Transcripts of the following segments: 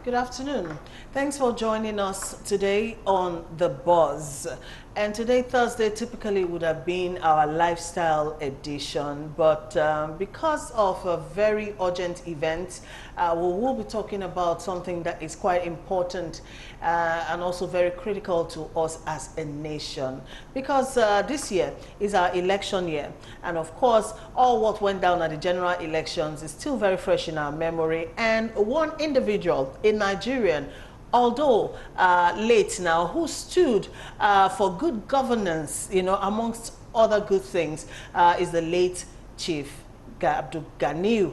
Good afternoon. Thanks for joining us today on The Buzz. And today, Thursday, typically would have been our lifestyle edition, but because of a very urgent event, we will be talking about something that is quite important and also very critical to us as a nation. Because this year is our election year, and of course, all what went down at the general elections is still very fresh in our memory. And one individual, a Nigerian, although late now, who stood for good governance, you know, amongst other good things, is the late Chief Gani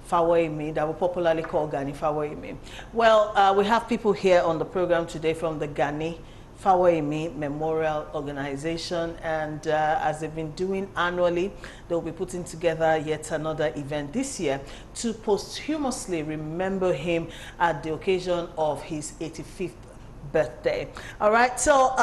Fawehinmi, that we popularly call Gani Fawehinmi. Well, we have people here on the program today from the Gani Fawehinmi Memorial Organization, and as they've been doing annually, they'll be putting together yet another event this year to posthumously remember him at the occasion of his 85th birthday. All right, so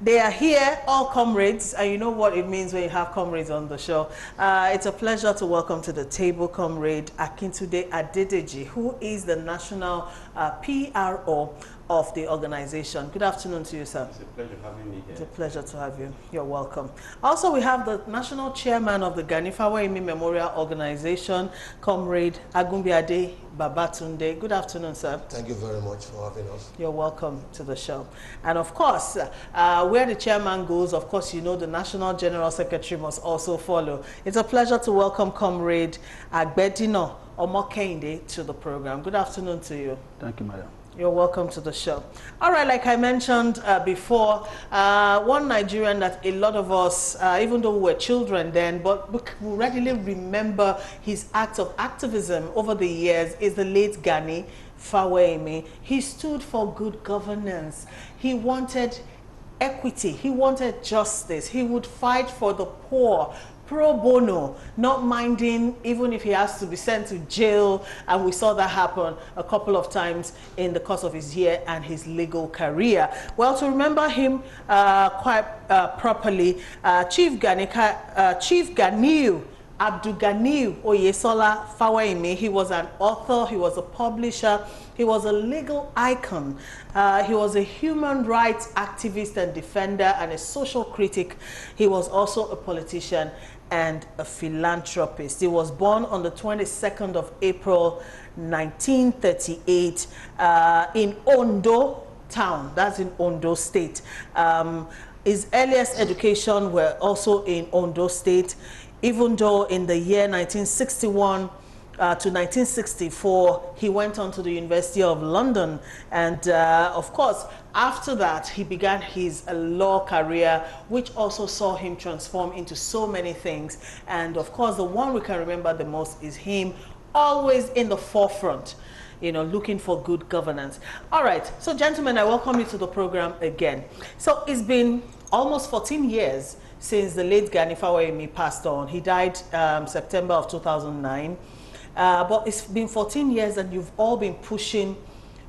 they are here, all comrades, and you know what it means when you have comrades on the show. It's a pleasure to welcome to the table Comrade Akintunde Adedeji, who is the national PRO of the organization. Good afternoon to you, sir. It's a pleasure having me here. It's a pleasure to have you. You're welcome. Also, we have the national chairman of the Gani Fawehinmi Memorial Organization, Comrade Agumbiade Babatunde. Good afternoon, sir. Thank you very much for having us. You're welcome to the show. And of course, where the chairman goes, of course, you know the national general secretary must also follow. It's a pleasure to welcome Comrade Agbedino Omokende to the program. Good afternoon to you. Thank you, madam. You're welcome to the show. All right, like I mentioned before, one Nigerian that a lot of us, even though we were children then, but we readily remember his acts of activism over the years is the late Gani Fawehinmi. He stood for good governance. He wanted equity. He wanted justice. He would fight for the poor, pro bono, not minding even if he has to be sent to jail, and we saw that happen a couple of times in the course of his year and his legal career. Well, to remember him quite properly, Chief Gani Abdulganiyu Oyesola Fawehinmi, he was an author, he was a publisher, he was a legal icon, he was a human rights activist and defender and a social critic. He was also a politician and a philanthropist. He was born on the 22nd of April 1938 in Ondo town, that's in Ondo State. His earliest education were also in Ondo State, even though in the year 1961 to 1964, he went on to the University of London. And of course, after that, he began his law career, which also saw him transform into so many things. And of course, the one we can remember the most is him always in the forefront, you know, looking for good governance. All right, so gentlemen, I welcome you to the program again. So it's been almost 14 years since the late Gani Fawehinmi passed on. He died September of 2009. But it's been 14 years and you've all been pushing,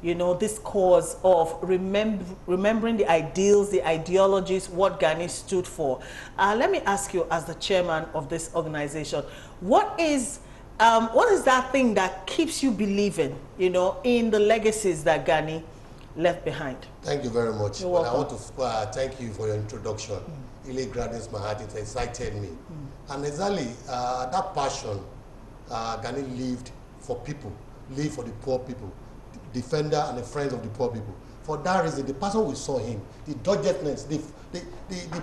you know, this cause of remembering the ideals, the ideologies, what Gani stood for. Let me ask you, as the chairman of this organization, what is that thing that keeps you believing, you know, in the legacies that Gani left behind? Thank you very much. You're welcome. welcome. I want to thank you for your introduction. It really gladdens my heart. It excited me. And exactly that passion Gani lived for people, lived for the poor people, the defender and the friends of the poor people. For that reason, the person we saw him, the doggedness, the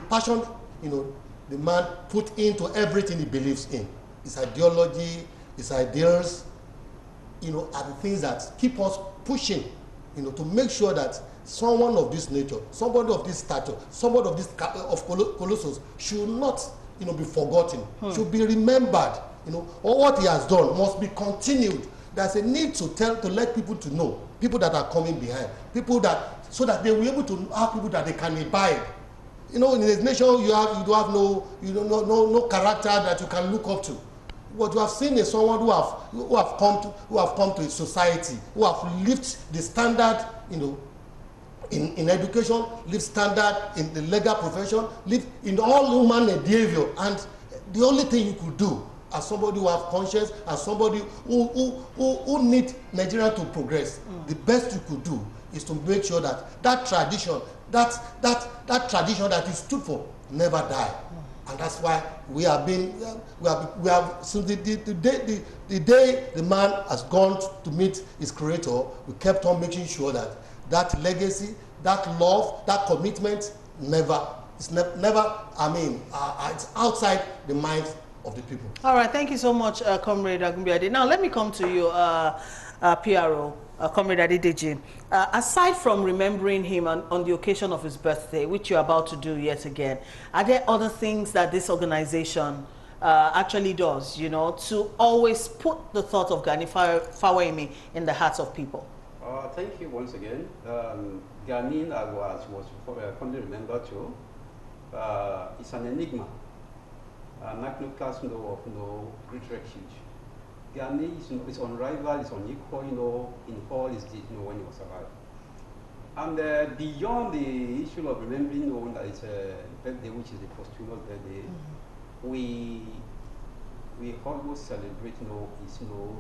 passion, you know, the man put into everything he believes in. His ideology, his ideals, you know, are the things that keep us pushing, you know, to make sure that someone of this nature, somebody of this stature, somebody of this Colossus should not, you know, be forgotten, should be remembered. You know, or what he has done must be continued. There's a need to let people to know, people that are coming behind, people that, so that they will be able to have people that they can imbibe. You know, in this nation, you don't have no character that you can look up to. What you have seen is someone who have come to a society, who have lifted the standard, you know, in education, lift standard in the legal profession, live in all human behavior, and the only thing you could do as somebody who have conscience, as somebody who need Nigeria to progress. The best you could do is to make sure that that tradition, that tradition that you stood for, never die. And that's why we have since the day the man has gone to meet his creator, we kept on making sure that that legacy, that love, that commitment it's outside the minds of the people. All right, thank you so much, Comrade Agumbiade. Now let me come to you, PRO. Comrade Adedeji, aside from remembering him on the occasion of his birthday, which you're about to do yet again, are there other things that this organization actually does, you know, to always put the thought of Gani Fawehinmi in the hearts of people? Thank you once again. Gani was fondly remembered too. It's an enigma, an class of great refuge. Gani is unrivaled, is unequal, in all his deeds, when he was alive. And beyond the issue of remembering, that it's a birthday, which is the posthumous birthday, we always celebrate, his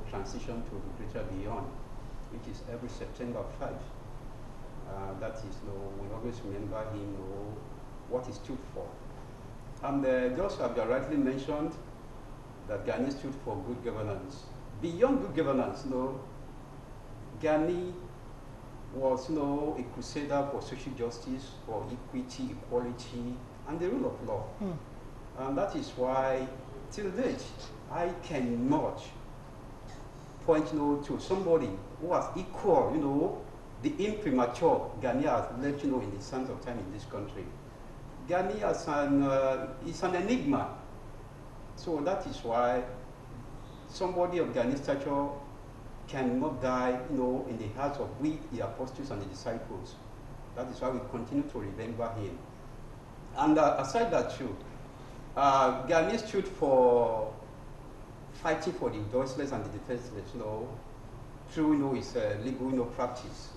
transition to the greater beyond, which is every September 5. That is, we always remember him, what he stood for. And just as you rightly mentioned, that Gani stood for good governance. Beyond good governance, Gani was a crusader for social justice, for equity, equality, and the rule of law. And that is why, till date, I cannot point to somebody who has equal, the imprimatur Gani has left in the sands of time in this country. Gani is an enigma. So that is why somebody of Ghanaian stature cannot die, in the hearts of we, the apostles and the disciples. That is why we continue to remember him. And aside that too, Gani stood for fighting for the voiceless and the defenseless, through his legal practice,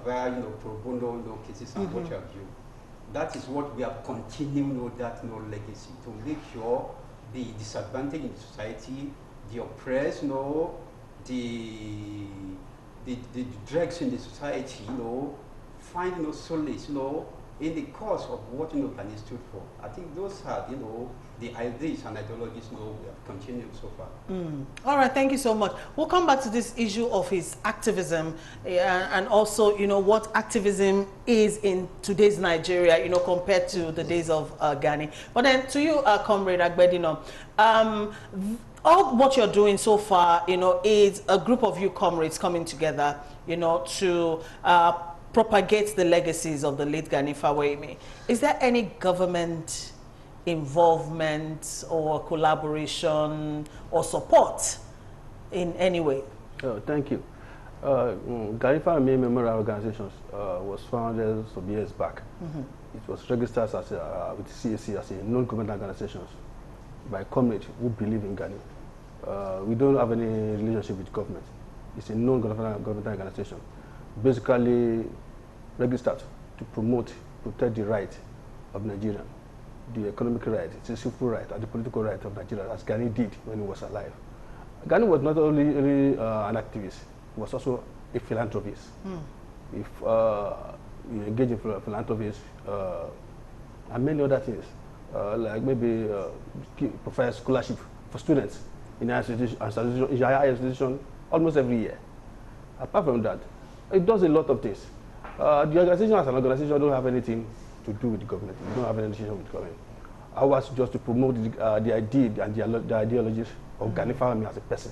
via pro bono cases and what have you. That is what we have continued that legacy, to make sure the disadvantaged in society, the oppressed, the dregs in the society, find solace, in the cause of what Gani stood for. I think those are, the ideas and ideologies we have continued so far. All right, thank you so much. We'll come back to this issue of his activism and also, what activism is in today's Nigeria, compared to the days of Gani. But then to you, Comrade Agbedino, all what you're doing so far, is a group of you comrades coming together, to propagate the legacies of the late Gani Fawehinmi. Is there any government involvement or collaboration or support in any way? Oh, thank you. Gani Fawehinmi Memorial Organization was founded some years back. It was registered as with CAC as a non-government organization by comrades who believe in Gani. We don't have any relationship with government. It's a non-government organization, basically registered to protect the right of Nigeria, the economic right, the civil right, and the political right of Nigeria, as Gani did when he was alive. Gani was not only an activist, he was also a philanthropist. If you engage in philanthropies and many other things, like maybe provide scholarship for students in higher institution almost every year. Apart from that, it does a lot of things. The organization as an organization don't have anything to do with the government. We don't have any relationship with the government. Ours is just to promote the idea and the ideologies of Gani Fawehinmi as a person.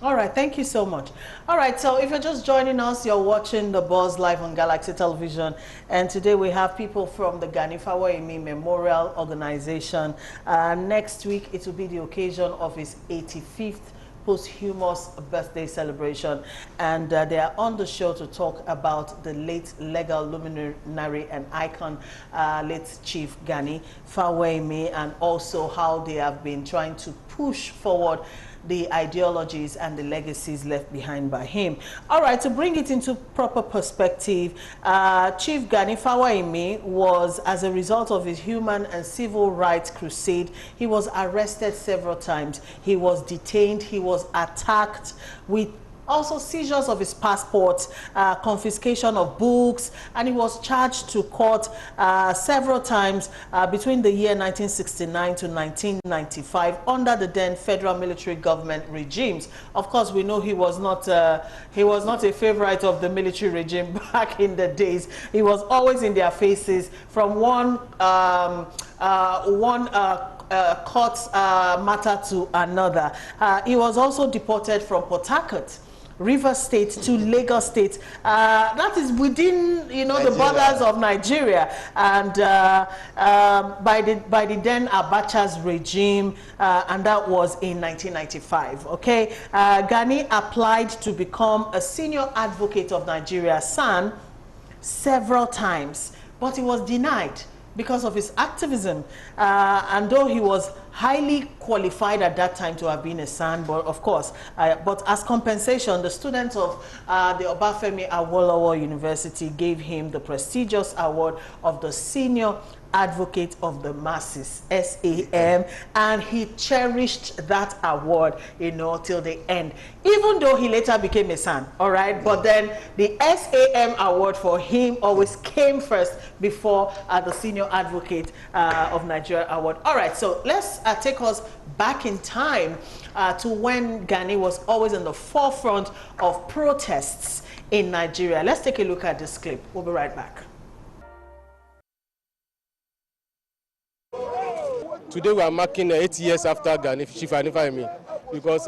All right, thank you so much. All right, so if you're just joining us, you're watching The Buzz live on Galaxy Television, and today we have people from the Gani Fawehinmi Memorial Organization. Next week, it will be the occasion of his 85th posthumous birthday celebration, and they are on the show to talk about the late legal luminary and icon, late Chief Gani Fawehinmi, and also how they have been trying to push forward the ideologies and the legacies left behind by him. All right, to bring it into proper perspective, Chief Gani Fawehinmi was, as a result of his human and civil rights crusade, he was arrested several times. He was detained, he was attacked with also seizures of his passport, confiscation of books, and he was charged to court several times between the year 1969 to 1995 under the then federal military government regimes. Of course, we know he was not a favorite of the military regime back in the days. He was always in their faces from one court matter to another. He was also deported from Port Harcourt, Rivers State, to Lagos State. That is within, you know, Nigeria, the borders of Nigeria, and by the then Abacha's regime, and that was in 1995. Okay, Gani applied to become a senior advocate of Nigeria, SAN, several times, but he was denied because of his activism, and though he was highly qualified at that time to have been a SAN, but of course, but as compensation, the students of the Obafemi Awolowo University gave him the prestigious award of the Senior Advocate of the Masses, SAM, and he cherished that award, you know, till the end, even though he later became a SAN, all right? But then the SAM award for him always came first before the Senior Advocate of Nigeria award. All right, so let's take us back in time to when Gani was always in the forefront of protests in Nigeria. Let's take a look at this clip. We'll be right back. Today we are marking 8 years after Gani, Chief Gani Fawehinmi, because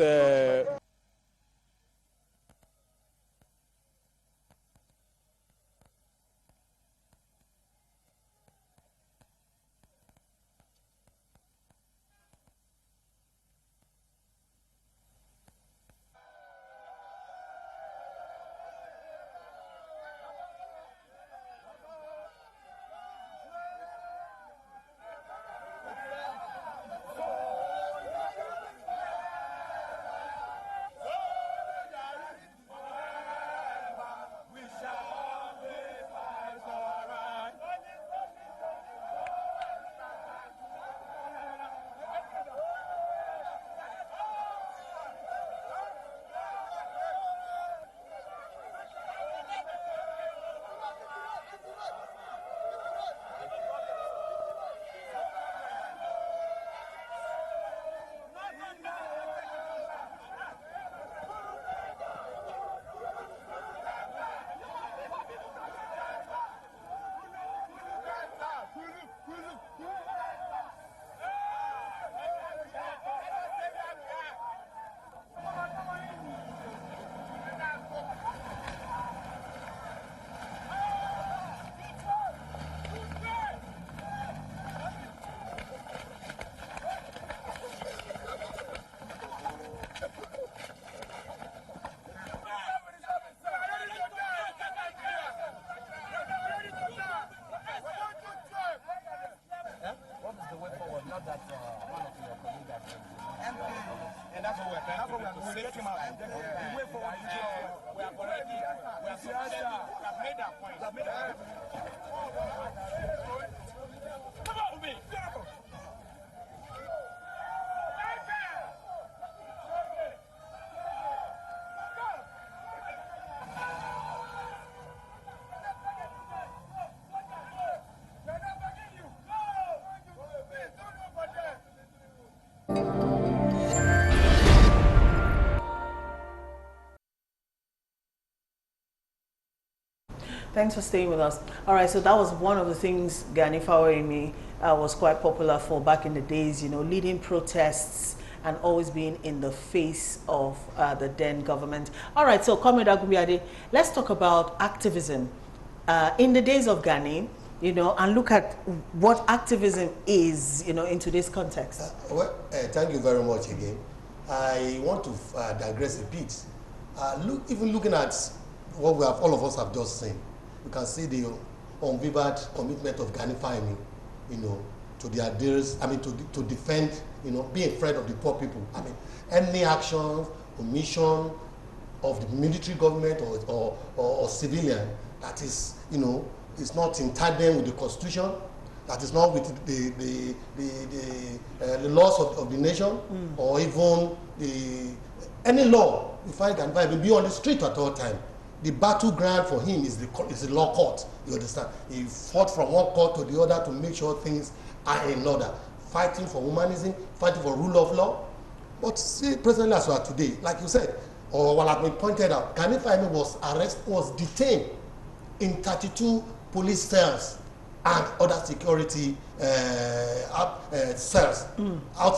Thanks for staying with us. All right, so that was one of the things Gani Fawehinmi was quite popular for back in the days, you know, leading protests and always being in the face of the then government. All right, so Comrade Agubiade, let's talk about activism. In the days of Gani, you know, and look at what activism is, you know, in today's context. Thank you very much again. I want to digress a bit. Even looking at what all of us have just seen, you can see the unwavered commitment of Gani Fawehinmi, you know, to the ideals, I mean, to defend, you know, be a friend of the poor people. I mean, any action, omission of the military government or civilian that is, you know, is not in tandem with the constitution, that is not with the laws of the nation, or even any law, you find Gani will be on the street at all time. The battleground for him is the law court. You understand? He fought from one court to the other to make sure things are in order. Fighting for humanism, fighting for rule of law. But see, presently as we are today, like you said, or what has been pointed out, Gani Fawehinmi was detained in 32 police cells and other security cells out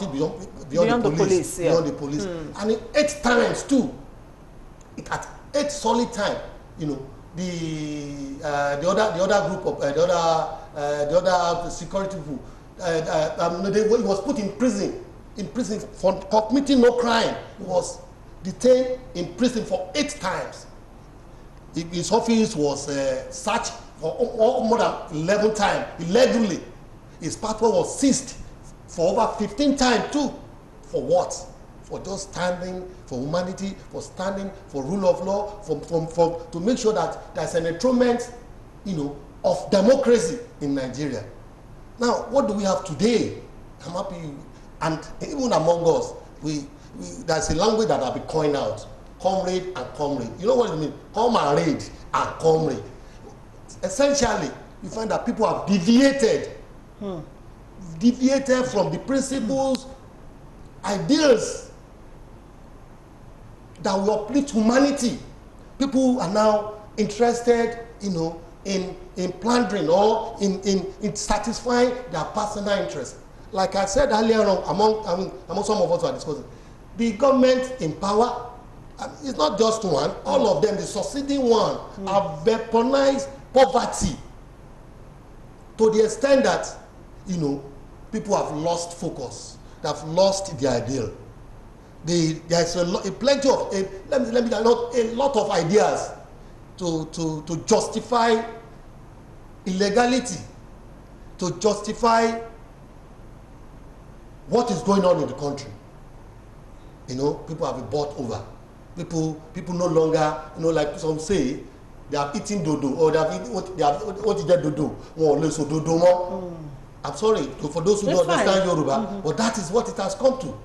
beyond the police. Yeah. Beyond the police. And 8 times too. At 8 solid time, you know, the other group of the other security people, he was put in prison for committing no crime. He was detained in prison for 8 times. His office was searched for more than 11 times illegally. His passport was seized for over 15 times too. For what? For just standing for humanity, for standing for rule of law, to make sure that there's an enthronement, you know, of democracy in Nigeria. Now, what do we have today? I'm happy, and even among us, there's a language that I'll be coined out: comrade and comrade. You know what I mean? Comrade and comrade. Essentially, you find that people have deviated from the principles, ideals that will uplift humanity. People are now interested, you know, in plundering or in satisfying their personal interests. Like I said earlier on, among some of us who are discussing, the government in power, it's not just one, all of them, the succeeding one, have weaponized poverty to the extent that, you know, people have lost focus, they have lost their ideal. There's a lot of ideas to justify illegality, to justify what is going on in the country. You know, people have been bought over. People no longer, you know, like some say, they have eaten dodo, or they have what is that dodo? I'm sorry for those who don't understand Yoruba, but that is what it has come to.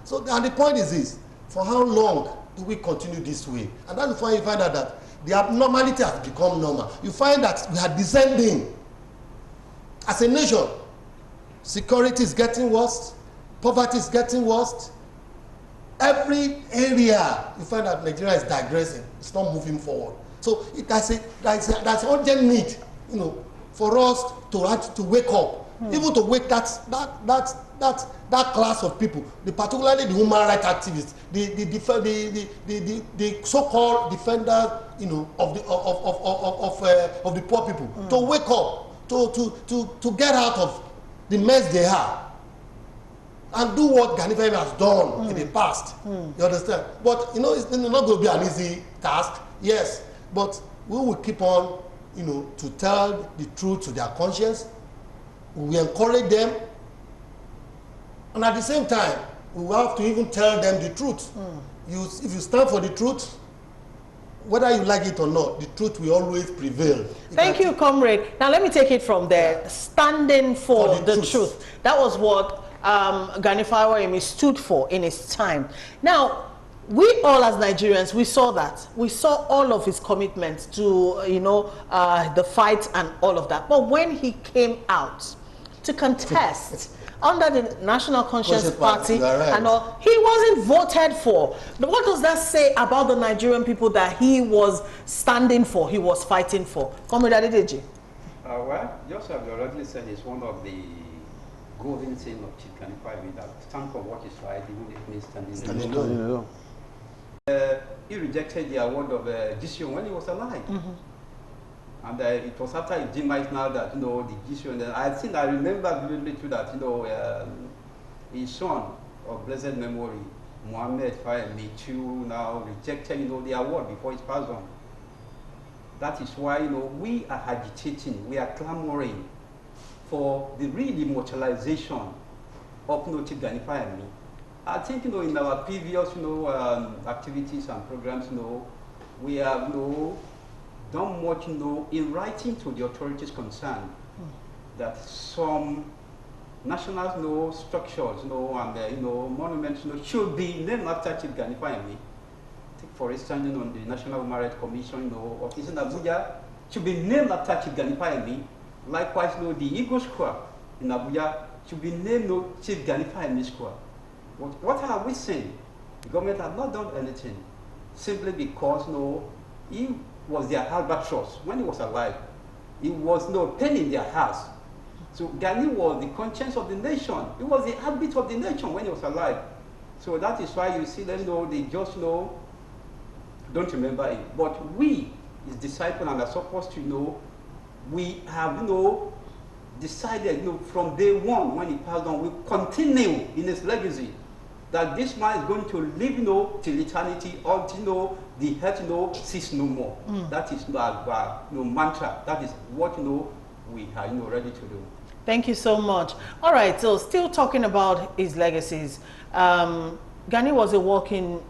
So, and the point is this: for how long do we continue this way? And that's why you find out that the abnormality has become normal. You find that we are descending as a nation. Security is getting worse, poverty is getting worse. Every area you find that Nigeria is digressing; it's not moving forward. So that's an urgent need, you know, for us to wake up, even to wake that class of people, particularly the human rights activists, the so-called defenders, you know, of the poor people, to wake up, to get out of the mess they are, and do what Gani Fawehinmi has done in the past. You understand? But you know, it's not going to be an easy task. Yes, but we will keep on, you know, to tell the truth to their conscience. We encourage them, and at the same time, we will have to even tell them the truth. If you stand for the truth, whether you like it or not, the truth will always prevail. Thank you, comrade. Now let me take it from there. Yeah. Standing for the truth. That was what Gani Fawehinmi stood for in his time. Now, we all as Nigerians, we saw that. We saw all of his commitments to, you know, the fight and all of that. But when he came out to contest under the National Conscience Party and all, he wasn't voted for. But what does that say about the Nigerian people that he was standing for, he was fighting for? Comrade Adedeji. Well, just as you already said, it's one of the golden saying of Chief Gani Fawehinmi, that stand for what is right, even if it means standing alone. He rejected the award of GCO when he was alive. And it was after his demise now that, you know, the GCO, and I remember vividly too that, you know, his son of blessed memory, Mohammed Fawehinmi, too, now rejected, you know, the award before he passed on. That is why, you know, we are agitating, we are clamoring for the re-immortalization of Chief Gani Fawehinmi. I think in our previous activities and programs, we have done much in writing to the authorities concerned that some national structures and monuments should be named after Chief Gani Fawehinmi. Take for instance on the National Human Rights Commission office in Abuja should be named after Chief Gani Fawehinmi. Likewise, the Eagle Square in Abuja should be named Chief Gani Fawehinmi Square. What are we saying? The government has not done anything simply because he was their albatross when he was alive. He was pain in their hearts. So Gani was the conscience of the nation. He was the heartbeat of the nation when he was alive. So that is why you see them they just don't remember him. But we, his disciples, and are supposed to know, we have decided from day one when he passed on, we continue in his legacy. That this man is going to live till eternity until the earth cease no more. That is our mantra. That is what we are ready to do. Thank you so much. All right, so still talking about his legacies. Gani was a walking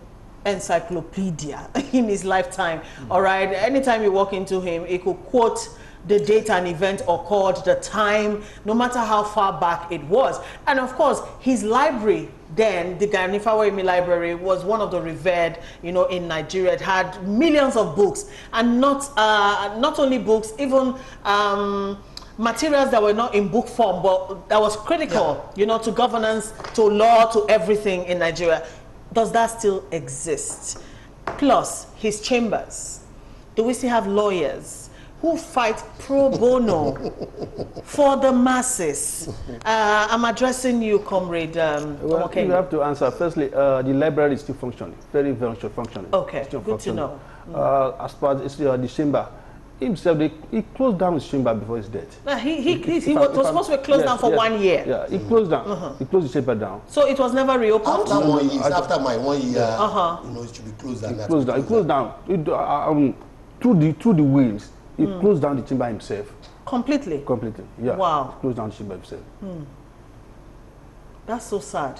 encyclopedia in his lifetime. All right, anytime you walk into him, he could quote the date an event occurred, the time, no matter how far back it was. And of course, his library then, the Gani Fawehinmi Library, was one of the revered, in Nigeria. It had millions of books, and not only books, even materials that were not in book form, but that was critical, to governance, to law, to everything in Nigeria. Does that still exist? Plus, his chambers. Do we still have lawyers who fight pro bono for the masses? I'm addressing you, Comrade. Well, you have to answer. Firstly, the library is still functioning, very functioning. Okay, still good functioning. to know. As far as the chamber, himself, he closed down his chamber before his death. He was supposed to be closed down for 1 year. Yeah, he closed down. He closed the chamber down. So it was never reopened? After 1 year, after my 1 year, it should be closed down. He closed down. He closed down. Through the wheels. He closed down the chamber himself. Completely? Completely, yeah. Wow. He closed down the chamber himself. That's so sad.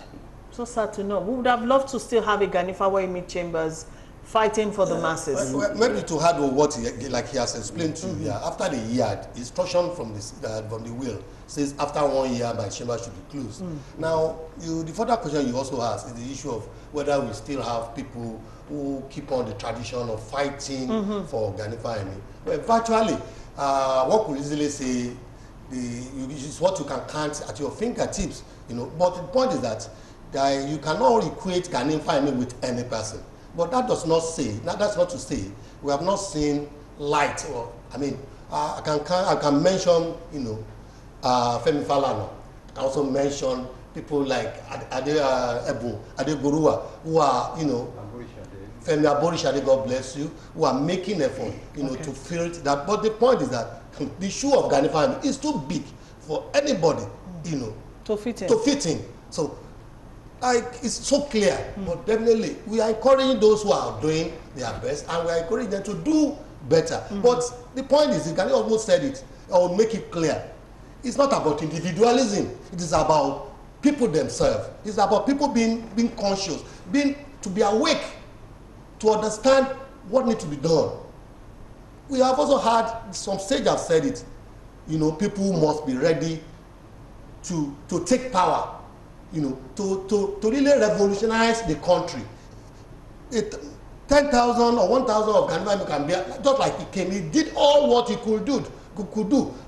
So sad to know. We would have loved to still have a Gani Fawehinmi chambers fighting for the masses. Maybe to add what he has explained to you, after the year, instruction from the will says after 1 year, my chamber should be closed. Now, the further question you also ask is the issue of whether we still have people who keep on the tradition of fighting for Gani Fawehinmi. Well, virtually, one could easily say it's what you can count at your fingertips, But the point is that you cannot equate Gani Fawehinmi with any person. But that does not say, that's not to say we have not seen light. I can mention, Femi Falana. I can also mention people like Adegboruwa, who are, Femi Aborishade, God bless you, who are making effort, to fill that. But the point is that the shoe of Gani Fawehinmi is too big for anybody, to fit in. So, it's so clear, but definitely we are encouraging those who are doing their best, and we are encouraging them to do better. But the point is, Gani almost said it, I will make it clear. It's not about individualism. It is about people themselves. It's about people being conscious, to be awake, to understand what needs to be done. We have also had, some stage have said it, people must be ready to take power, to really revolutionize the country. 10,000 or 1,000 of Gani Fawehinmi can be, just like he came, he did all what he could do.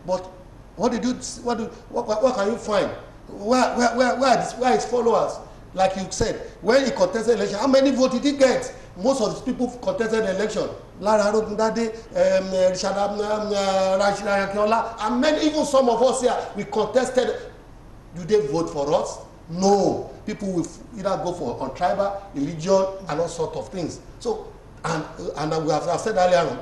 But what did you, what can you find? Where are his followers? Like you said, when he contested the election, how many votes did he get? Most of the people who contested the election, Lara Arogundade, Richard Akinola, and many, even some of us here, we contested. Do they vote for us? No. People will either go on tribal, religion, and all sorts of things. So, and we have said earlier,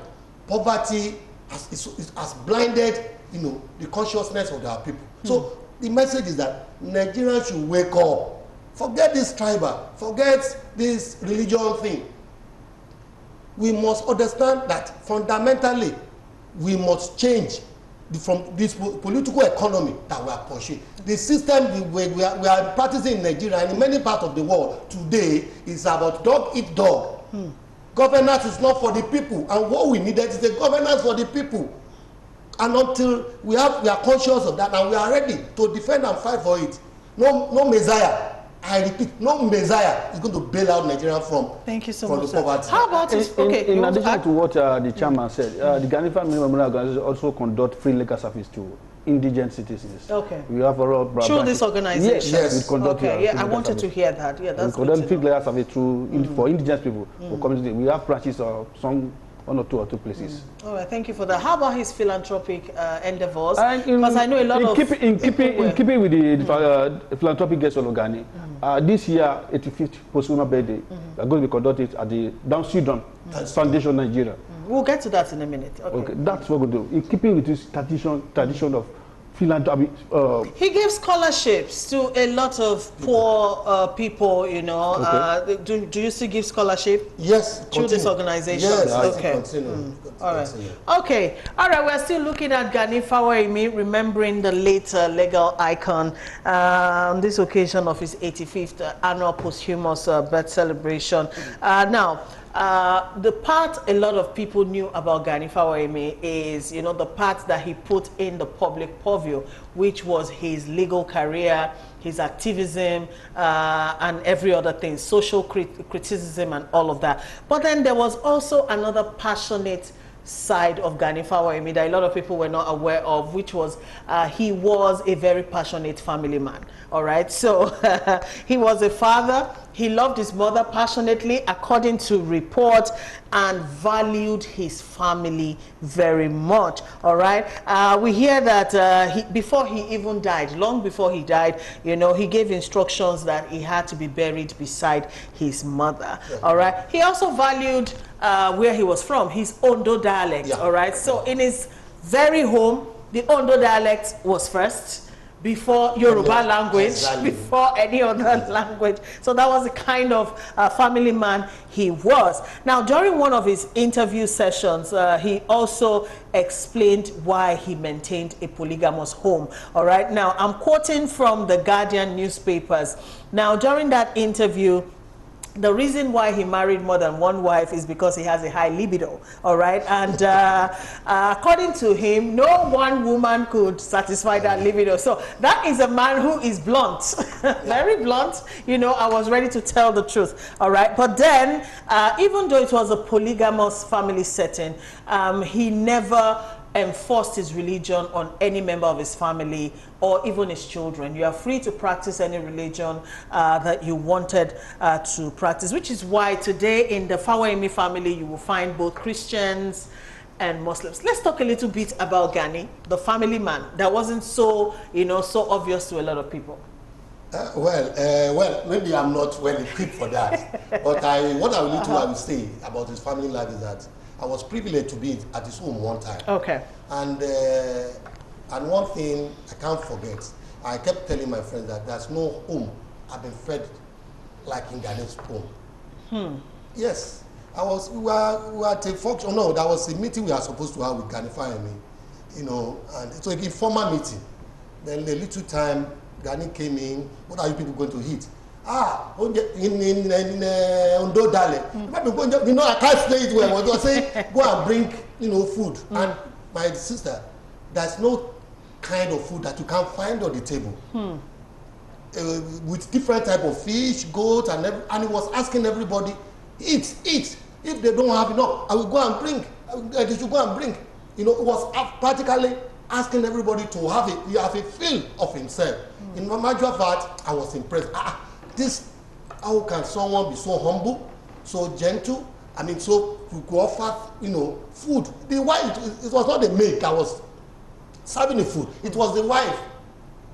poverty has blinded, the consciousness of our people. So the message is that Nigerians should wake up. Forget this tribal, forget this religion thing. We must understand that fundamentally we must change from this political economy that we are pursuing. The system we are practicing in Nigeria and in many parts of the world today is about dog eat dog. Governance is not for the people, and what we needed is a governance for the people. And until we are conscious of that and we are ready to defend and fight for it, no Messiah, I repeat, no Messiah is going to bail out Nigeria from the poverty. How about in addition to what the chairman said, the Gani Family Memorial Organization also conduct free legal service to indigent citizens. Okay. We have a through this organization. Yes. We conduct I wanted to hear that. Yeah, that's we conduct free legal service through for indigent people for community. We have branches of one or two places. All right, thank you for that. How about his philanthropic endeavors? Because I know a lot in keeping with the philanthropic guest of Gani, this year, 85th post-human birthday, we are going to be conducted at the Down Syndrome Foundation Nigeria. We'll get to that in a minute. Okay, that's what we're going to do. In keeping with this tradition of philanthropy. He gives scholarships to a lot of poor people, you know. Okay. Do you still give scholarship? Yes. Through this organization? Yes. Okay. All right. Okay. All right. We're still looking at Gani Fawehinmi, remembering the late legal icon on this occasion of his 85th annual posthumous birth celebration. Now, the part a lot of people knew about Gani Fawehinmi is, you know, the part that he put in the public purview, which was his legal career, his activism, and every other thing, social criticism and all of that. But then there was also another passionate side of Gani Fawehinmi that a lot of people were not aware of, which was he was a very passionate family man. All right, so he was a father. He loved his mother passionately, according to report, and valued his family very much. All right, we hear that before he even died, long before he died, you know, he gave instructions that he had to be buried beside his mother. All right, he also valued where he was from, his Ondo dialect. All right, so in his very home, the Ondo dialect was first, before Yoruba language, before any other language. So that was the kind of family man he was. Now, during one of his interview sessions, he also explained why he maintained a polygamous home. All right, now I'm quoting from the Guardian newspapers. Now, during that interview, the reason why he married more than one wife is because he has a high libido, all right? And according to him, no one woman could satisfy that libido. So that is a man who is blunt, very blunt. You know, I was ready to tell the truth, all right? But then, even though it was a polygamous family setting, he never enforced his religion on any member of his family or even his children. You are free to practice any religion that you wanted to practice, which is why today in the Fawehinmi family you will find both Christians and Muslims. Let's talk a little bit about Gani, the family man that wasn't so, you know, so obvious to a lot of people. Well, maybe I'm not well equipped for that. But what I will say about his family life is that I was privileged to be at his home one time. Okay. And one thing I can't forget, I kept telling my friends that there's no home I've been fed like in Gani's home. Yes. We were at a function. No, that was a meeting we are supposed to have with Gani Fawehinmi, you know, and it was a formal meeting. Then a little time, Gani came in. What are you people going to eat? In Ondo Dale. You know, I can't say it well. I was saying, go and bring, you know, food. And my sister, there's no kind of food that you can find on the table. With different type of fish, goat, and he was asking everybody, eat, eat. If they don't have enough, I will go and bring. They should go and bring. You know, it was practically asking everybody to have a feel of himself. In my matter of fact, I was impressed. How can someone be so humble, so gentle? I mean, so to offer, you know, food. The wife, it was not the maid that was serving the food. It was the wife,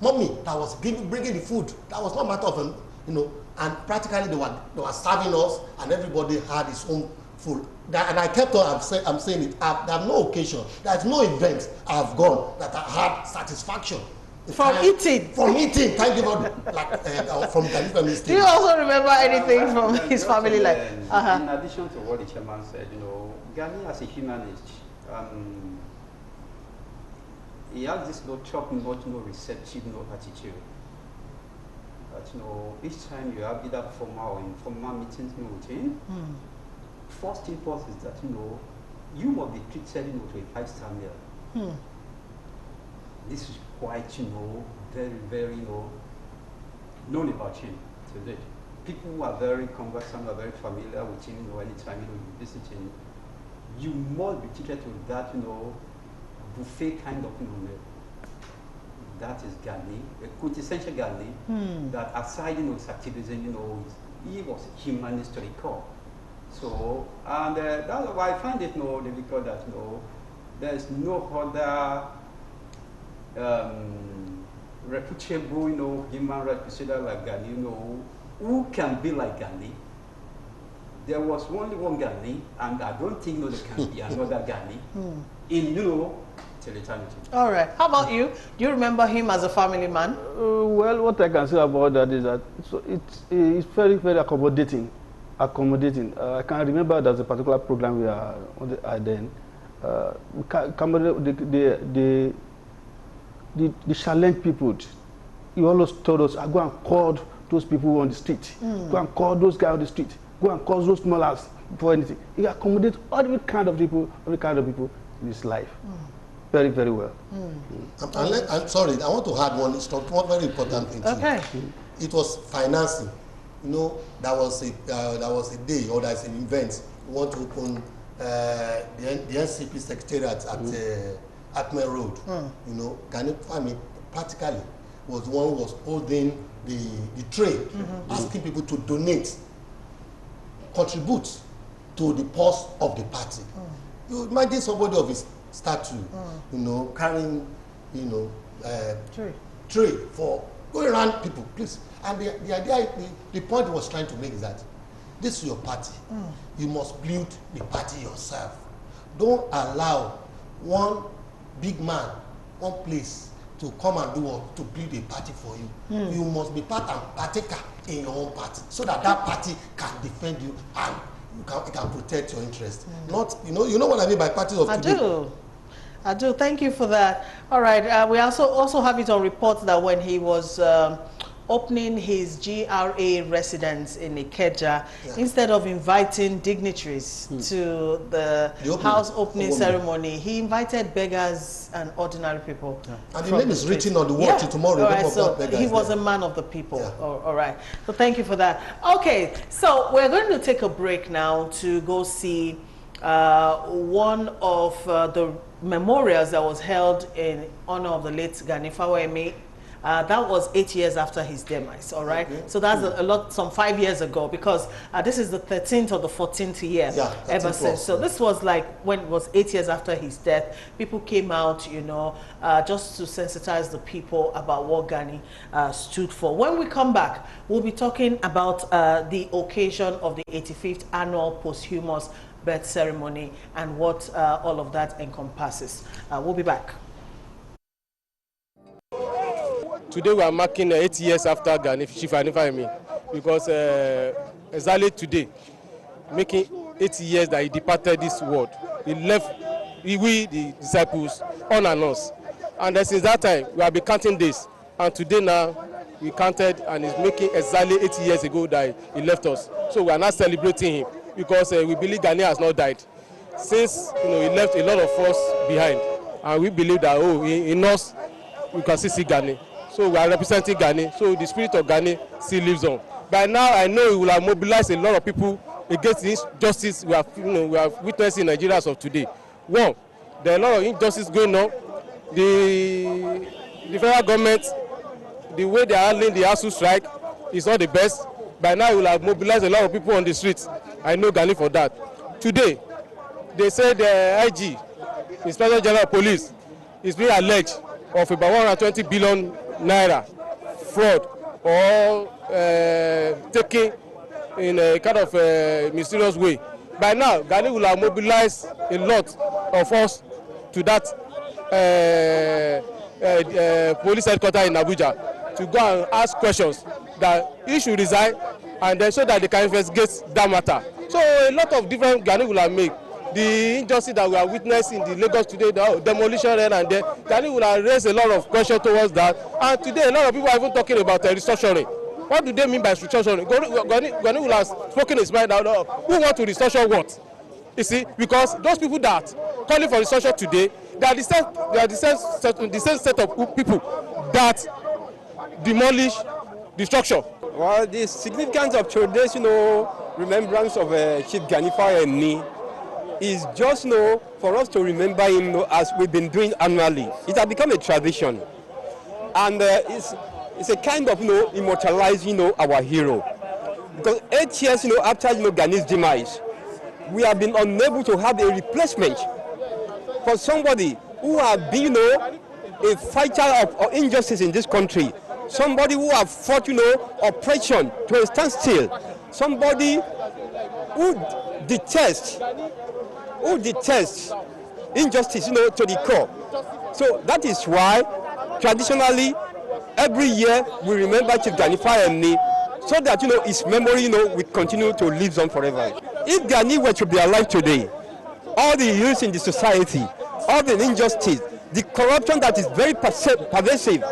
mommy, that was bringing the food. That was not a matter of, you know, and practically they were serving us, and everybody had his own food. And I kept on, I'm saying it, there are no occasion, there's no event I've gone that I had satisfaction. From eating, thank you for from Gani family. Do you also remember anything from his family life? In addition to what the chairman said, you know, Gani as a humanist, he has this top-notch, receptive, attitude. That each time you have either formal or informal meetings, with him, first thing first is that you must be treated, to a 5-star meal. This is quite, very, very, known about him today. People who are very conversant, are very familiar with him, anytime you visit him, you must be treated to that, buffet kind of meal. That is Gani, a quintessential Gani, that aside, his activism, he was humanist to the core. So, and that's why I find it difficult that there is no other reputable, human rights crusader like Gani, who can be like Gani. There was only one Gani, and I don't think there can be another Gani in till eternity. All right. How about you? Do you remember him as a family man? Well, what I can say about that is that it's very, very accommodating. I can remember there's a particular program we are on then. The challenge people. He always told us, I go and call those people on the street. Go and call those guys on the street. Go and call those smallers for anything. He accommodates every kind of people in his life. Very, very well. I'm sorry, I want to add one very important thing. Okay. It was financing. That was a day, or there's an event. We want to open the NCP secretariat at Atme Road. Gani Fawehinmi practically was the one who was holding the tray, asking people to donate, contribute to the purse of the party. You imagine somebody of his statue, carrying, tray for going around people, please. And the idea, the point he was trying to make is that this is your party. You must build the party yourself. Don't allow one big man, one place to come and to build a party for you. You must be part and partaker in your own party, so that party can defend you and it can protect your interest. Not, you know what I mean by parties of today. I do. Thank you for that. All right. We also have it on report that when he was opening his GRA residence in Ikeja, instead of inviting dignitaries to the house opening ceremony, he invited beggars and ordinary people. And the name is written on the wall till tomorrow. All right, so he was a man of the people. All right. So thank you for that. Okay, so we're going to take a break now to go see one of the memorials that was held in honor of the late Gani Fawehinmi. That was 8 years after his demise, all right? Okay. So that's some 5 years ago, because this is the 13th or the 14th year ever since. So this was like when it was 8 years after his death. People came out, just to sensitize the people about what Gani stood for. When we come back, we'll be talking about the occasion of the 85th annual posthumous birth ceremony and what all of that encompasses. We'll be back. Today we are marking 8 years after Gani Fawehinmi, because exactly today, making 8 years that he departed this world. He left we, the disciples, unannounced. And since that time, we have been counting days. And today now, we counted, and it's making exactly 8 years ago that he left us. So we are not celebrating him, because we believe Gani has not died. Since he left a lot of us behind, and we believe that in us we can still see Gani. So we are representing Gani. So the spirit of Gani still lives on. By now, I know we will have mobilized a lot of people against the injustice we have witnessed in Nigeria as of today. One, there are a lot of injustice going on. The federal government, the way they are handling the ASU strike is not the best. By now, we will have mobilized a lot of people on the streets. I know Gani for that. Today, they said the IG, Inspector General of Police, is being alleged of about 120 billion naira fraud or taking in a kind of mysterious way. By now, Gani will have mobilized a lot of us to that police headquarters in Abuja to go and ask questions that he should resign, and then so that they can investigate that matter. So a lot of different Gani will have made. the injustice that we are witnessing in the Lagos today, the demolition here and there, Gani will have raised a lot of questions towards that. And today, a lot of people are even talking about restructuring. What do they mean by restructuring? Gani will have spoken his mind out. Who want to restructure what? You see, because those people that calling for restructure today, they are the same set of people that demolish the structure. Well, the significance of today's, remembrance of Chief Gani Fawehinmi is just, for us to remember him, as we've been doing annually. It has become a tradition, and it's a kind of, immortalizing, our hero. Because 8 years, after, Gani's demise, we have been unable to have a replacement for somebody who has been, a fighter of injustice in this country. Somebody who have fought, oppression to a standstill. Somebody who detests injustice, to the core. So that is why, traditionally, every year we remember Chief Gani Fawehinmi, so that his memory, will continue to live on forever. If Gani were to be alive today, all the ills in the society, all the injustice, the corruption that is very pervasive,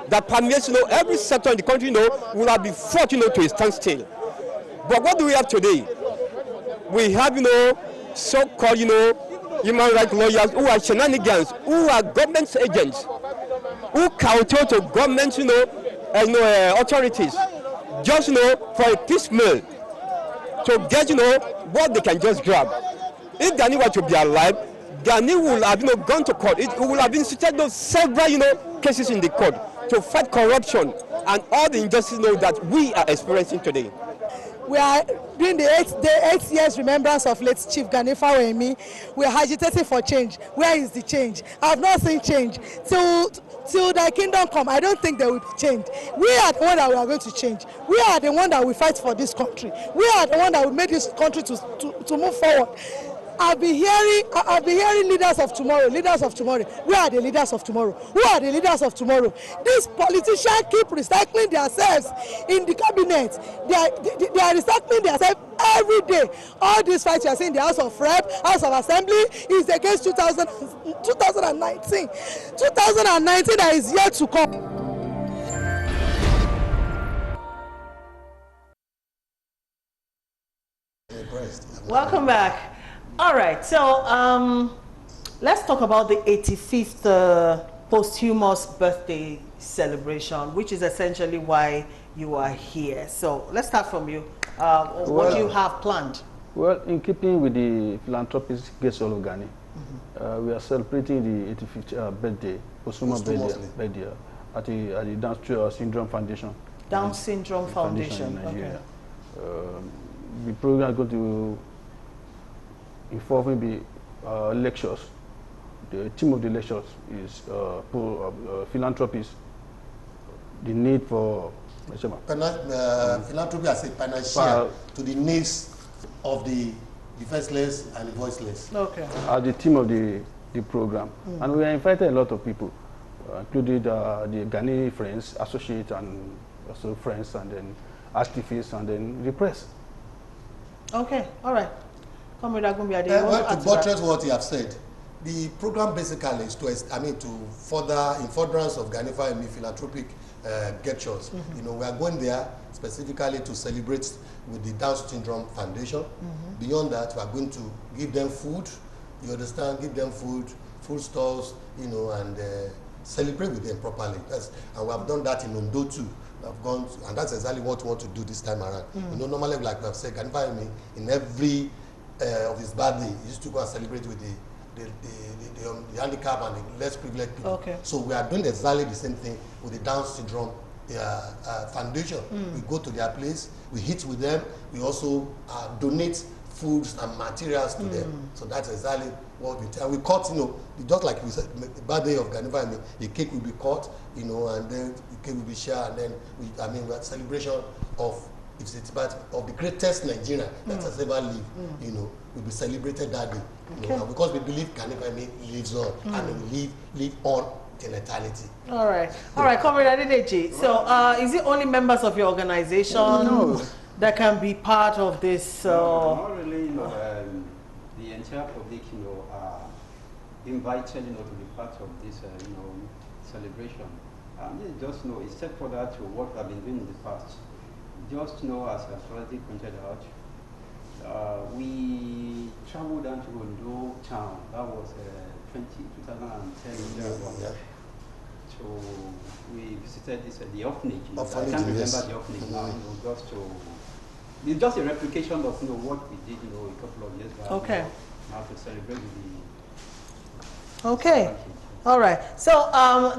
that permeates every sector in the country, will have been fought to a standstill. But what do we have today? We have so-called human rights lawyers who are shenanigans, who are government agents, who counter to government authorities, just for a piecemeal, to get what they can just grab. If Gani were to be alive, Gani will have gone to court. It will have instituted several cases in the court to fight corruption and all the injustice that we are experiencing today. We are doing the 8 years remembrance of late Chief Gani Fawehinmi. We are agitating for change. Where is the change? I have not seen change. Till thy kingdom come, I don't think there will be change. We are the one that we are going to change. We are the one that will fight for this country. We are the one that will make this country to move forward. I'll be hearing leaders of tomorrow. We are the leaders of tomorrow. Who are the leaders of tomorrow? These politicians keep recycling themselves in the cabinet. They are recycling themselves every day. All these fights you are seeing in the House of Rep, House of Assembly is against 2019. 2019 that is yet to come. Welcome back. All right, so let's talk about the 85th posthumous birthday celebration, which is essentially why you are here. So let's start from you. What do you have planned? Well, in keeping with the philanthropist Gesol of Gani, we are celebrating the 85th birthday, posthumous birthday at the Down Syndrome Foundation. Down Syndrome Foundation. In Nigeria. Okay. The program is going to involving the lectures. The theme of the lectures is philanthropies, the need for philanthropy as a financial to the needs of the defenseless and the voiceless. Okay. The theme of the program, and we are invited a lot of people, including the Ghanaian friends, associates, and also friends, and then activists, and then the press. Okay, all right. Well, to buttress what you have said, the program basically is to further in furtherance of Gani Fawehinmi philanthropic gestures. We are going there specifically to celebrate with the Down Syndrome Foundation. Beyond that, we are going to give them food. You understand? Give them food stalls, and celebrate with them properly. And we have done that in Ondo too. And that's exactly what we want to do this time around. Normally, like we have said, Gani Fawehinmi in every of his birthday, he used to go and celebrate with the handicap and the less privileged people. Okay. So we are doing exactly the same thing with the Down Syndrome Foundation. We go to their place, we eat with them, we also donate foods and materials to them. So that's exactly what we tell. We cut, just like we said, the birthday of Gani Fawehinmi, the cake will be cut, and then the cake will be shared, and then we have celebration of the greatest Nigerian that has ever lived, will be celebrated that day. Okay. Because we believe Gani Fawehinmi lives on, and will live on till eternity. All right, Comrade Adedeji. So, is it only members of your organization that can be part of this? Not really. The entire public, are invited, to be part of this, celebration. And just, a step further to what I've been doing in the past. Just, as already pointed out, we traveled down to Ondo town. That was 2010. Yeah. So we visited the orphanage. I Orphanage, can't remember yes. the orphanage now. It's just a replication of what we did, a couple of years back. Okay. Now to celebrate the. Okay. All right. So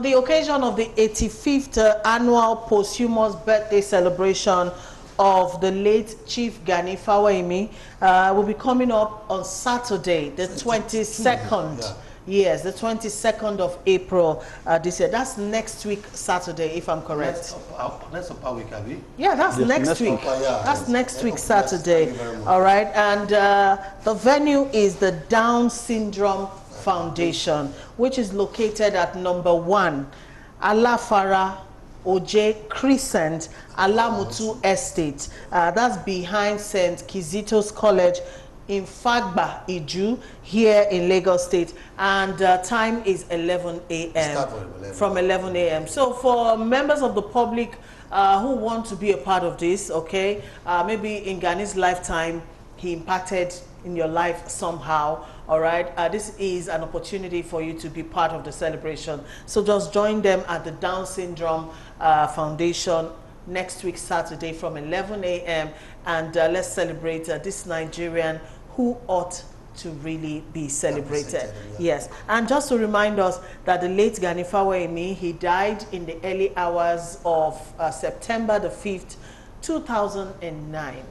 the occasion of the 85th annual posthumous birthday celebration of the late Chief Gani Fawehinmi will be coming up on Saturday, the 22nd. Yeah. Yes, the 22nd of April this year. That's next week, Saturday, if I'm correct. Next upper week, have we? Yeah, that's Yes, next next week. upper, yeah, That's yes. next week, Yes, Saturday. thank you very much. All right. And the venue is the Down Syndrome Foundation, which is located at number 1, Alafara Oje Crescent, Alamutu Estate. That's behind St. Kizito's College in Fagba, Iju, here in Lagos State. And time is 11 a.m. Start From 11 a.m. So for members of the public who want to be a part of this, okay, maybe in Gani's lifetime, he impacted in your life somehow, all right, this is an opportunity for you to be part of the celebration. So just join them at the Down Syndrome Foundation next week, Saturday, from 11 a.m. And let's celebrate this Nigerian who ought to really be celebrated. Yes. And just to remind us that the late Gani Fawehinmi, he died in the early hours of September the 5th, 2009,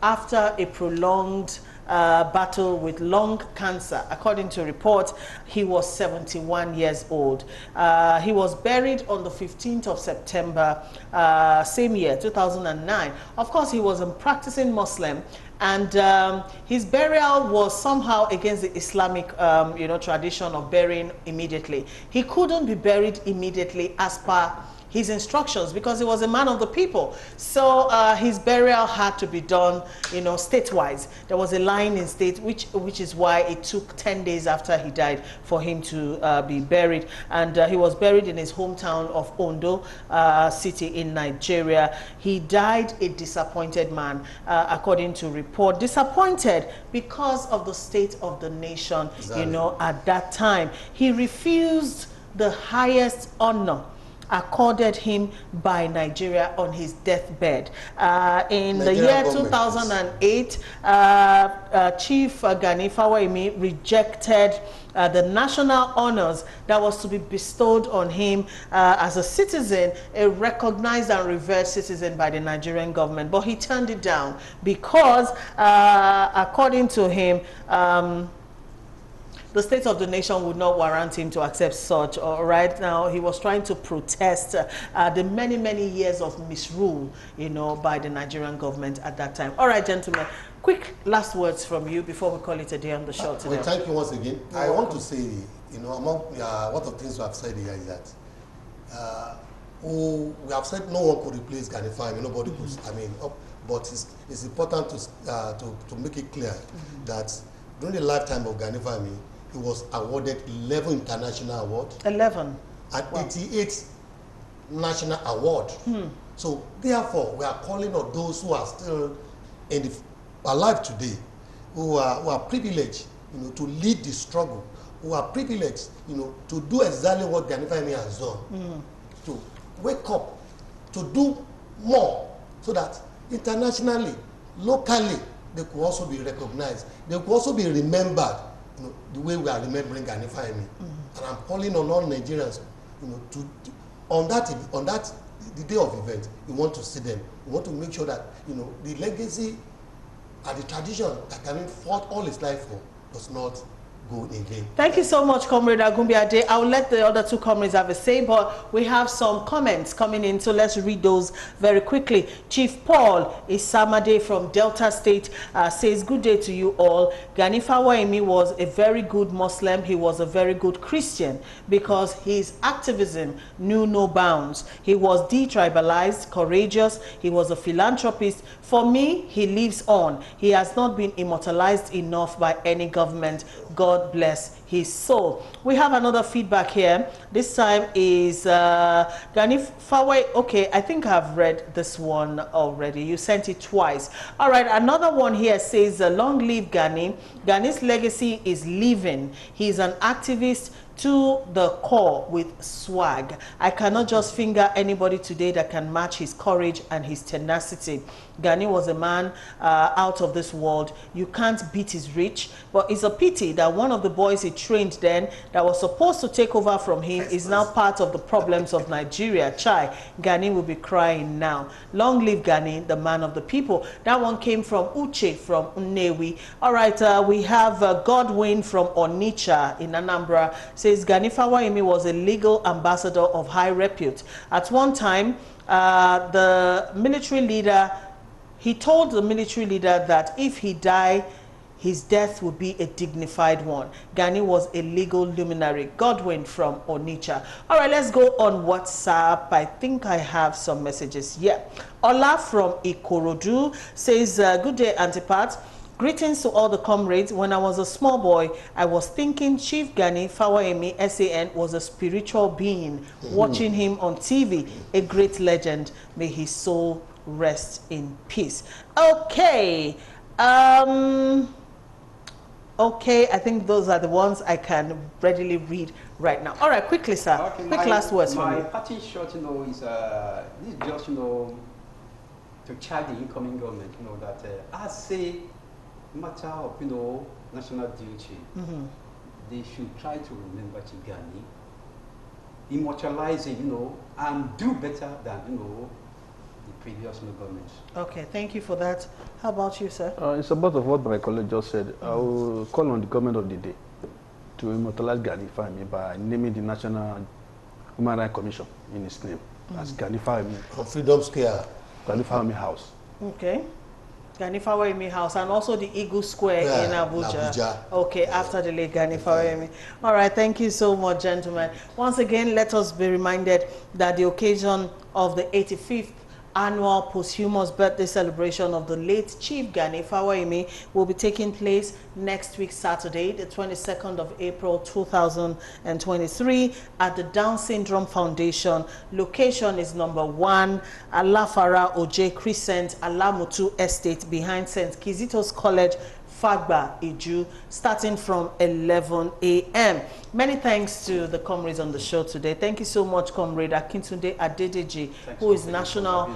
after a prolonged battle with lung cancer. According to reports, he was 71 years old. He was buried on the 15th of September, same year, 2009. Of course, he was a practicing Muslim, and his burial was somehow against the Islamic, tradition of burying immediately. He couldn't be buried immediately as per his instructions because he was a man of the people. So his burial had to be done, state-wise. There was a line in state, which is why it took 10 days after he died for him to be buried. And he was buried in his hometown of Ondo city in Nigeria. He died a disappointed man, according to report. Disappointed because of the state of the nation, Exactly. At that time. He refused the highest honor accorded him by Nigeria on his deathbed. In the year 2008, Chief Gani Fawehinmi rejected the national honors that was to be bestowed on him as a citizen, a recognized and revered citizen by the Nigerian government. But he turned it down because, according to him, the state of the nation would not warrant him to accept such. Right now, he was trying to protest the many, many years of misrule, by the Nigerian government at that time. All right, gentlemen, quick last words from you before we call it a day on the show today. Well, thank you once again. I want to say, among what of things we have said here is that we have said no one could replace Gani Fawehinmi, nobody could. But it's important to make it clear that during the lifetime of Gani Fawehinmi, he was awarded 11 international awards. 11. And 88 national award. So therefore, we are calling on those who are still alive today, who are privileged, to lead the struggle, who are privileged, to do exactly what Gani Fawehinmi has done, to wake up, to do more, so that internationally, locally, they could also be recognized. They could also be remembered, the way we are remembering Gani Fawehinmi. And I'm calling on all Nigerians, on the day of event, we want to see them. We want to make sure that, the legacy and the tradition that Gani fought all his life for does not go in vain. Thank you so much, Comrade Agumbiade. I'll let the other two comrades have a say, but we have some comments coming in, so let's read those very quickly. Chief Paul Isamade from Delta State says, good day to you all. Gani Fawehinmi was a very good Muslim. He was a very good Christian because his activism knew no bounds. He was detribalized, courageous. He was a philanthropist. For me, he lives on. He has not been immortalized enough by any government. God bless his soul. We have another feedback here. This time is Gani Fawe. Okay, I think I've read this one already. You sent it twice. All right, another one here says, long live Gani. Gani's legacy is living. He's an activist to the core with swag. I cannot just finger anybody today that can match his courage and his tenacity. Gani was a man out of this world. You can't beat his reach, but it's a pity that one of the boys he trained then that was supposed to take over from him is now part of the problems of Nigeria. Chai, Gani will be crying now. Long live Gani, the man of the people. That one came from Uche from Nnewi. All right, we have Godwin from Onitsha in Anambra. Says Gani Fawehinmi was a legal ambassador of high repute. At one time, the military leader, he told the military leader that if he died, his death would be a dignified one. Gani was a legal luminary. Godwin from Onitsha. All right, let's go on WhatsApp. I think I have some messages. Yeah. Ola from Ikorodu says, good day, Antipat. Greetings to all the comrades. When I was a small boy, I was thinking Chief Gani Fawehinmi SAN was a spiritual being. Watching him on TV, a great legend. May his soul rest in peace. Okay. Okay, I think those are the ones I can readily read right now. All right, quickly, sir. Okay, Quick last words from my you. parting shot, is this just, to charge the incoming government, that as a matter of, national duty, they should try to remember Gani, immortalize it, and do better than, the previous governments. Okay, thank you for that. How about you, sir? In support of what my colleague just said, I will call on the government of the day to immortalize Gani Fawehinmi by naming the National Human Rights Commission in his name as Gani Fawehinmi. On Freedom Square. Gani Fawehinmi House. Okay. Gani Fawehinmi House and also the Eagle Square in Abuja. Okay, after the late Gani Fawehinmi. All right, thank you so much, gentlemen. Once again, let us be reminded that the occasion of the 85th annual posthumous birthday celebration of the late Chief Gani Fawehinmi will be taking place next week, Saturday, the 22nd of April, 2023 at the Down Syndrome Foundation. Location is number 1, Alafara Oje Crescent, Alamutu Estate, behind St. Kizito's College, Fagba, Iju, starting from 11 a.m. Many thanks to the comrades on the show today. Thank you so much, Comrade Akintunde Adedeji, who is National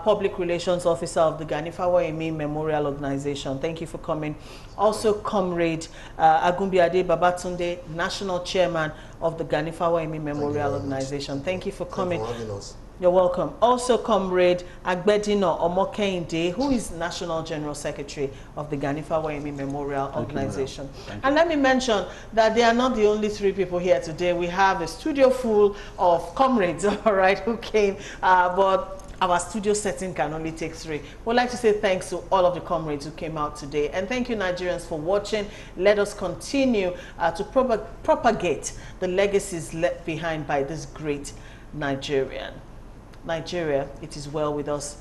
Public Relations Officer of the Gani Fawehinmi Memorial Organization. Thank you for coming. Also, Comrade Agumbiade Babatunde, National Chairman of the Gani Fawehinmi Memorial Organization. Thank you for coming. Thank you for having us. You're welcome. Also, Comrade Agbedino Omokeinde, who is National General Secretary of the Gani Fawehinmi Memorial Organization. And let me mention that they are not the only 3 people here today. We have a studio full of comrades, all right, who came, but our studio setting can only take 3. We'd like to say thanks to all of the comrades who came out today. And thank you, Nigerians, for watching. Let us continue to propagate the legacies left behind by this great Nigerian. Nigeria, it is well with us.